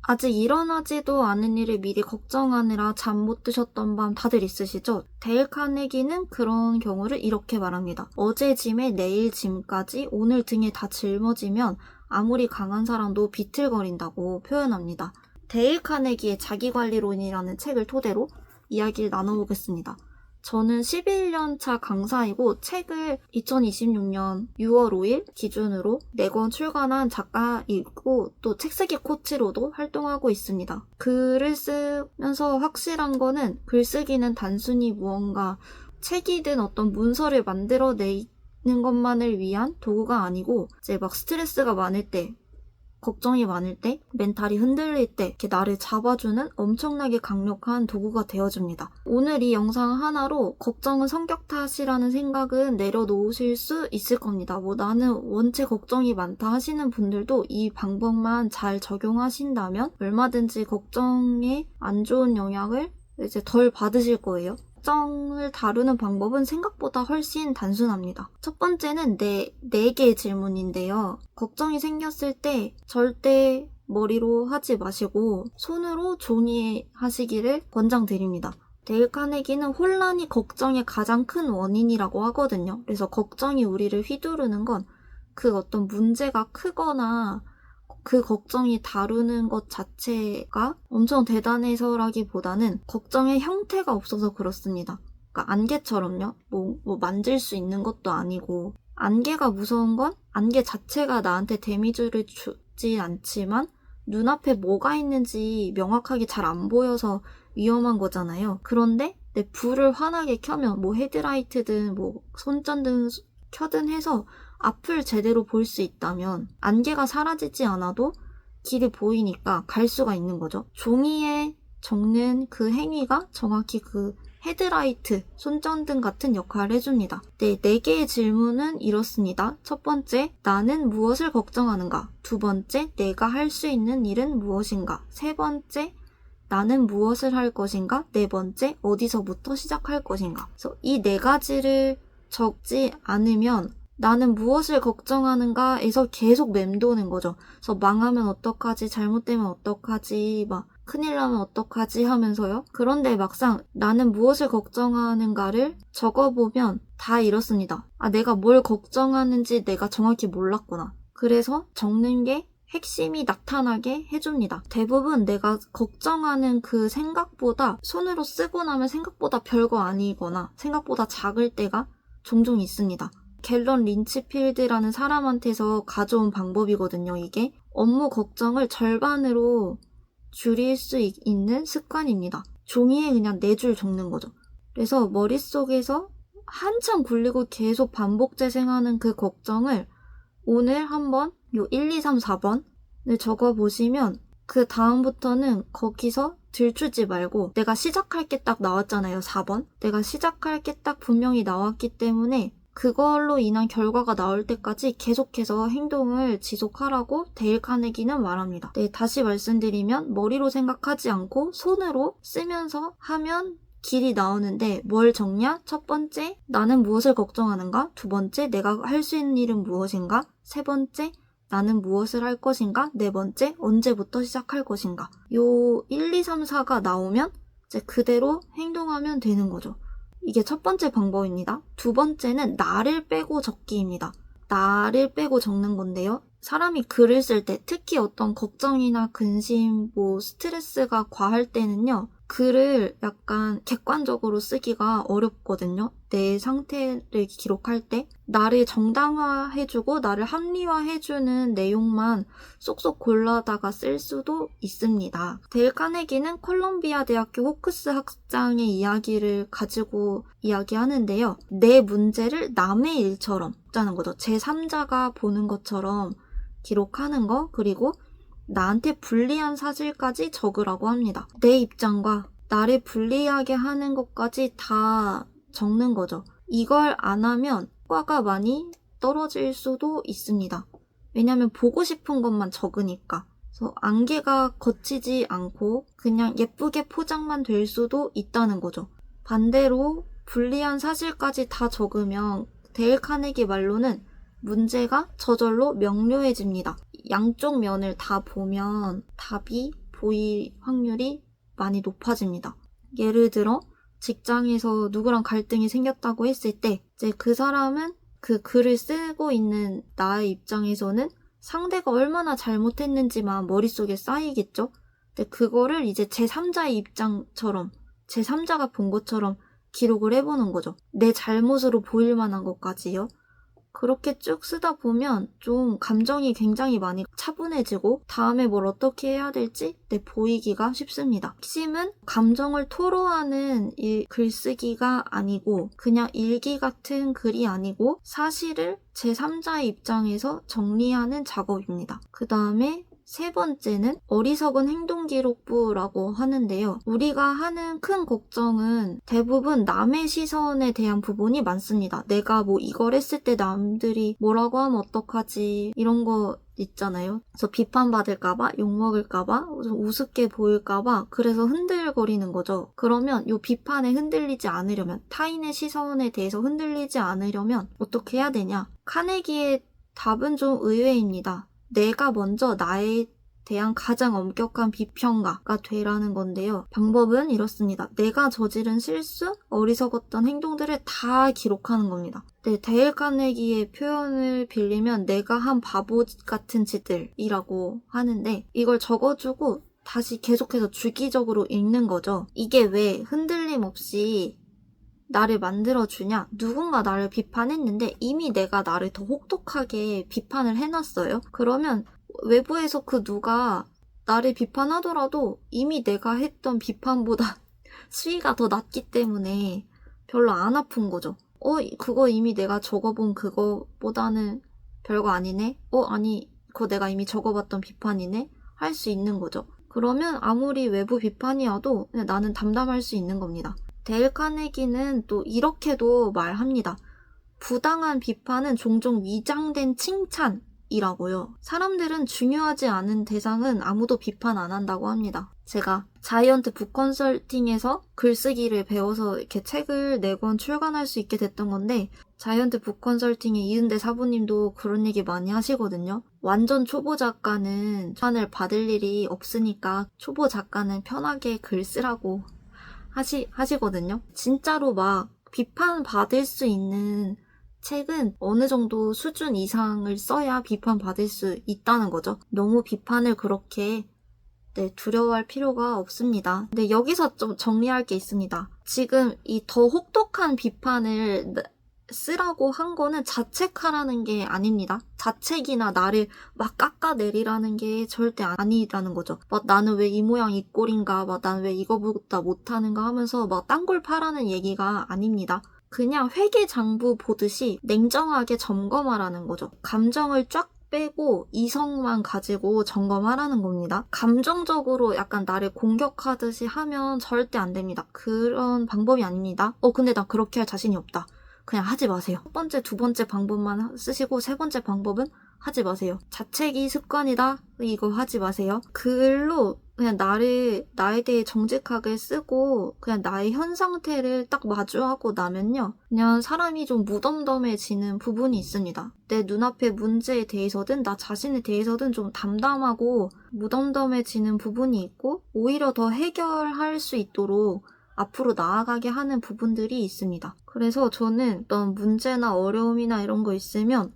아직 일어나지도 않은 일을 미리 걱정하느라 잠 못 드셨던 밤 다들 있으시죠? 데일 카네기는 그런 경우를 이렇게 말합니다. 어제 짐에 내일 짐까지 오늘 등에 다 짊어지면 아무리 강한 사람도 비틀거린다고 표현합니다. 데일 카네기의 자기관리론이라는 책을 토대로 이야기를 나눠보겠습니다. 저는 11년차 강사이고 책을 2026년 6월 5일 기준으로 4권 출간한 작가이고 또 책쓰기 코치로도 활동하고 있습니다. 글을 쓰면서 확실한 거는 글쓰기는 단순히 무언가 책이든 어떤 문서를 만들어내는 것만을 위한 도구가 아니고 이제 막 스트레스가 많을 때 걱정이 많을 때, 멘탈이 흔들릴 때 이렇게 나를 잡아주는 엄청나게 강력한 도구가 되어줍니다. 오늘 이 영상 하나로 걱정은 성격 탓이라는 생각은 내려놓으실 수 있을 겁니다. 나는 원체 걱정이 많다 하시는 분들도 이 방법만 잘 적용하신다면 얼마든지 걱정에 안 좋은 영향을 이제 덜 받으실 거예요. 걱정을 다루는 방법은 생각보다 훨씬 단순합니다. 첫 번째는 네 개의 질문인데요. 걱정이 생겼을 때 절대 머리로 하지 마시고 손으로 종이에 하시기를 권장드립니다. 데일 카네기는 혼란이 걱정의 가장 큰 원인이라고 하거든요. 그래서 걱정이 우리를 휘두르는 건 그 어떤 문제가 크거나 그 걱정이 다루는 것 자체가 엄청 대단해서라기보다는 걱정의 형태가 없어서 그렇습니다. 그러니까 안개처럼요. 만질 수 있는 것도 아니고 안개가 무서운 건 안개 자체가 나한테 데미지를 주지 않지만 눈앞에 뭐가 있는지 명확하게 잘 안 보여서 위험한 거잖아요. 그런데 내 불을 환하게 켜면 헤드라이트든 손전등 켜든 해서 앞을 제대로 볼 수 있다면 안개가 사라지지 않아도 길이 보이니까 갈 수가 있는 거죠. 종이에 적는 그 행위가 정확히 그 헤드라이트, 손전등 같은 역할을 해줍니다. 네 개의 질문은 이렇습니다. 첫 번째, 나는 무엇을 걱정하는가? 두 번째, 내가 할 수 있는 일은 무엇인가? 세 번째, 나는 무엇을 할 것인가? 네 번째, 어디서부터 시작할 것인가? 그래서 이 4가지를 적지 않으면 나는 무엇을 걱정하는가에서 계속 맴도는 거죠. 그래서 망하면 어떡하지, 잘못되면 어떡하지, 큰일 나면 어떡하지 하면서요. 그런데 막상 나는 무엇을 걱정하는가를 적어보면 다 이렇습니다. 내가 뭘 걱정하는지 내가 정확히 몰랐구나. 그래서 적는 게 핵심이 나타나게 해줍니다. 대부분 내가 걱정하는 그 생각보다 손으로 쓰고 나면 생각보다 별거 아니거나 생각보다 작을 때가 종종 있습니다. 갤런 린치필드라는 사람한테서 가져온 방법이거든요. 이게 업무 걱정을 절반으로 줄일 수 있는 습관입니다. 종이에 그냥 4줄 적는 거죠. 그래서 머릿속에서 한참 굴리고 계속 반복 재생하는 그 걱정을 오늘 한번 1, 2, 3, 4번을 적어보시면 그 다음부터는 거기서 들추지 말고 내가 시작할 게 딱 나왔잖아요. 4번. 내가 시작할 게 딱 분명히 나왔기 때문에 그걸로 인한 결과가 나올 때까지 계속해서 행동을 지속하라고 데일 카네기는 말합니다. 네, 다시 말씀드리면 머리로 생각하지 않고 손으로 쓰면서 하면 길이 나오는데 뭘 적냐? 첫 번째, 나는 무엇을 걱정하는가? 두 번째, 내가 할 수 있는 일은 무엇인가? 세 번째, 나는 무엇을 할 것인가? 네 번째, 언제부터 시작할 것인가? 요 1, 2, 3, 4가 나오면 이제 그대로 행동하면 되는 거죠. 이게 첫 번째 방법입니다. 두 번째는 나를 빼고 적기입니다. 나를 빼고 적는 건데요. 사람이 글을 쓸 때 특히 어떤 걱정이나 근심, 스트레스가 과할 때는요. 글을 약간 객관적으로 쓰기가 어렵거든요. 내 상태를 기록할 때 나를 정당화해주고 나를 합리화해주는 내용만 쏙쏙 골라다가 쓸 수도 있습니다. 데일 카네기는 콜롬비아 대학교 호크스 학장의 이야기를 가지고 이야기하는데요. 내 문제를 남의 일처럼 짜는 거죠. 제3자가 보는 것처럼 기록하는 거, 그리고 나한테 불리한 사실까지 적으라고 합니다. 내 입장과 나를 불리하게 하는 것까지 다 적는 거죠. 이걸 안 하면 효과가 많이 떨어질 수도 있습니다. 왜냐면 보고 싶은 것만 적으니까. 그래서 안개가 거치지 않고 그냥 예쁘게 포장만 될 수도 있다는 거죠. 반대로 불리한 사실까지 다 적으면 데일 카네기 말로는 문제가 저절로 명료해집니다. 양쪽 면을 다 보면 답이 보일 확률이 많이 높아집니다. 예를 들어 직장에서 누구랑 갈등이 생겼다고 했을 때 이제 그 사람은 그 글을 쓰고 있는 나의 입장에서는 상대가 얼마나 잘못했는지만 머릿속에 쌓이겠죠? 근데 그거를 이제 제3자의 입장처럼 제3자가 본 것처럼 기록을 해보는 거죠. 내 잘못으로 보일 만한 것까지요. 그렇게 쭉 쓰다 보면 좀 감정이 굉장히 많이 차분해지고 다음에 뭘 어떻게 해야 될지 보이기가 쉽습니다. 핵심은 감정을 토로하는 글쓰기가 아니고 그냥 일기 같은 글이 아니고 사실을 제3자의 입장에서 정리하는 작업입니다. 그 다음에 세 번째는 어리석은 행동기록부라고 하는데요. 우리가 하는 큰 걱정은 대부분 남의 시선에 대한 부분이 많습니다. 내가 뭐 이걸 했을 때 남들이 뭐라고 하면 어떡하지 이런 거 있잖아요. 그래서 비판받을까봐, 욕먹을까봐, 우습게 보일까봐 그래서 흔들거리는 거죠. 그러면 이 비판에 흔들리지 않으려면 타인의 시선에 대해서 흔들리지 않으려면 어떻게 해야 되냐? 카네기의 답은 좀 의외입니다. 내가 먼저 나에 대한 가장 엄격한 비평가가 되라는 건데요. 방법은 이렇습니다. 내가 저지른 실수, 어리석었던 행동들을 다 기록하는 겁니다. 데일 카네기의 표현을 빌리면 내가 한 바보 같은 짓들이라고 하는데 이걸 적어주고 다시 계속해서 주기적으로 읽는 거죠. 이게 왜 흔들림 없이 나를 만들어주냐? 누군가 나를 비판했는데 이미 내가 나를 더 혹독하게 비판을 해놨어요. 그러면 외부에서 그 누가 나를 비판하더라도 이미 내가 했던 비판보다 수위가 더 낮기 때문에 별로 안 아픈 거죠. 그거 이미 내가 적어본 그거보다는 별거 아니네? 아니, 그거 내가 이미 적어봤던 비판이네? 할 수 있는 거죠. 그러면 아무리 외부 비판이어도 그냥 나는 담담할 수 있는 겁니다. 데일 카네기는 또 이렇게도 말합니다. 부당한 비판은 종종 위장된 칭찬이라고요. 사람들은 중요하지 않은 대상은 아무도 비판 안 한다고 합니다. 제가 자이언트 북컨설팅에서 글쓰기를 배워서 이렇게 책을 4권 출간할 수 있게 됐던 건데 자이언트 북컨설팅의 이은대 사부님도 그런 얘기 많이 하시거든요. 완전 초보 작가는 비판을 받을 일이 없으니까 초보 작가는 편하게 글 쓰라고 하시거든요. 진짜로 막 비판받을 수 있는 책은 어느 정도 수준 이상을 써야 비판받을 수 있다는 거죠. 너무 비판을 그렇게 두려워할 필요가 없습니다. 근데 여기서 좀 정리할 게 있습니다. 지금 이 더 혹독한 비판을 쓰라고 한 거는 자책하라는 게 아닙니다. 자책이나 나를 막 깎아내리라는 게 절대 아니라는 거죠. 막 나는 왜 이 모양 이 꼴인가, 막 나는 왜 이거보다 못하는가 하면서 막 딴골 파라는 얘기가 아닙니다. 그냥 회계장부 보듯이 냉정하게 점검하라는 거죠. 감정을 쫙 빼고 이성만 가지고 점검하라는 겁니다. 감정적으로 약간 나를 공격하듯이 하면 절대 안 됩니다. 그런 방법이 아닙니다. 근데 나 그렇게 할 자신이 없다. 그냥 하지 마세요. 첫 번째, 두 번째 방법만 쓰시고 세 번째 방법은 하지 마세요. 자책이 습관이다? 이거 하지 마세요. 글로 그냥 나에 대해 정직하게 쓰고 그냥 나의 현 상태를 딱 마주하고 나면요. 그냥 사람이 좀 무덤덤해지는 부분이 있습니다. 내 눈앞의 문제에 대해서든 나 자신에 대해서든 좀 담담하고 무덤덤해지는 부분이 있고 오히려 더 해결할 수 있도록 앞으로 나아가게 하는 부분들이 있습니다. 그래서 저는 어떤 문제나 어려움이나 이런 거 있으면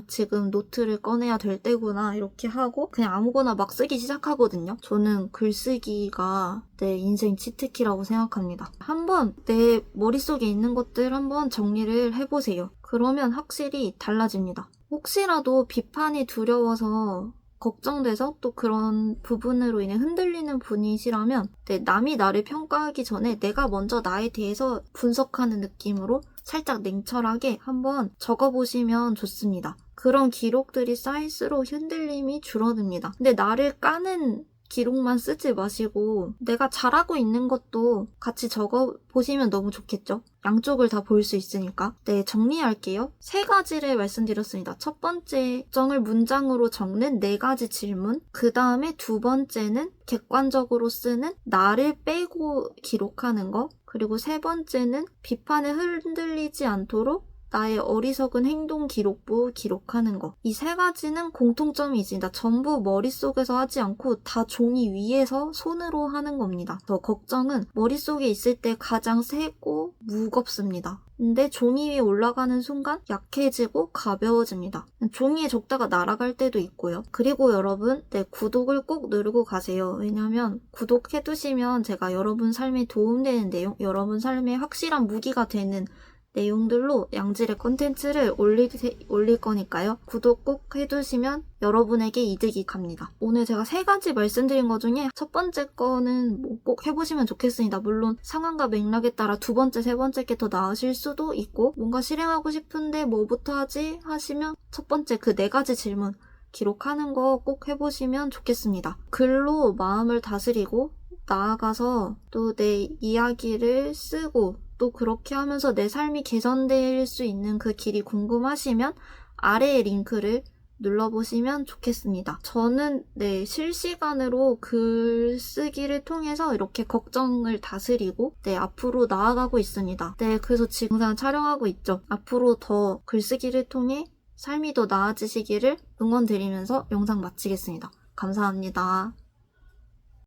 지금 노트를 꺼내야 될 때구나 이렇게 하고 그냥 아무거나 막 쓰기 시작하거든요. 저는 글쓰기가 내 인생 치트키라고 생각합니다. 한번 내 머릿속에 있는 것들 한번 정리를 해보세요. 그러면 확실히 달라집니다. 혹시라도 비판이 두려워서 걱정돼서 또 그런 부분으로 인해 흔들리는 분이시라면 남이 나를 평가하기 전에 내가 먼저 나에 대해서 분석하는 느낌으로 살짝 냉철하게 한번 적어보시면 좋습니다. 그런 기록들이 쌓일수록 흔들림이 줄어듭니다. 근데 나를 까는 기록만 쓰지 마시고 내가 잘하고 있는 것도 같이 적어보시면 너무 좋겠죠? 양쪽을 다 볼 수 있으니까. 정리할게요. 3가지를 말씀드렸습니다. 첫 번째, 정을 문장으로 적는 4가지 질문. 그 다음에 두 번째는 객관적으로 쓰는 나를 빼고 기록하는 거. 그리고 세 번째는 비판에 흔들리지 않도록 나의 어리석은 행동 기록부 기록하는 거. 이 세 가지는 공통점이 있습니다. 전부 머릿속에서 하지 않고 다 종이 위에서 손으로 하는 겁니다. 걱정은 머릿속에 있을 때 가장 세고 무겁습니다. 근데 종이 위에 올라가는 순간 약해지고 가벼워집니다. 종이에 적다가 날아갈 때도 있고요. 그리고 여러분, 구독을 꼭 누르고 가세요. 왜냐면 구독해두시면 제가 여러분 삶에 도움되는 내용, 여러분 삶에 확실한 무기가 되는 내용들로 양질의 콘텐츠를 올릴 거니까요. 구독 꼭 해두시면 여러분에게 이득이 갑니다. 오늘 제가 3가지 말씀드린 것 중에 첫 번째 거는 꼭 해보시면 좋겠습니다. 물론 상황과 맥락에 따라 두 번째, 세 번째 게 더 나으실 수도 있고 뭔가 실행하고 싶은데 뭐부터 하지? 하시면 첫 번째 그 4가지 질문 기록하는 거 꼭 해보시면 좋겠습니다. 글로 마음을 다스리고 나아가서 또 내 이야기를 쓰고 또 그렇게 하면서 내 삶이 개선될 수 있는 그 길이 궁금하시면 아래의 링크를 눌러보시면 좋겠습니다. 저는 실시간으로 글쓰기를 통해서 이렇게 걱정을 다스리고 앞으로 나아가고 있습니다. 그래서 지금 영상 촬영하고 있죠. 앞으로 더 글쓰기를 통해 삶이 더 나아지시기를 응원드리면서 영상 마치겠습니다. 감사합니다.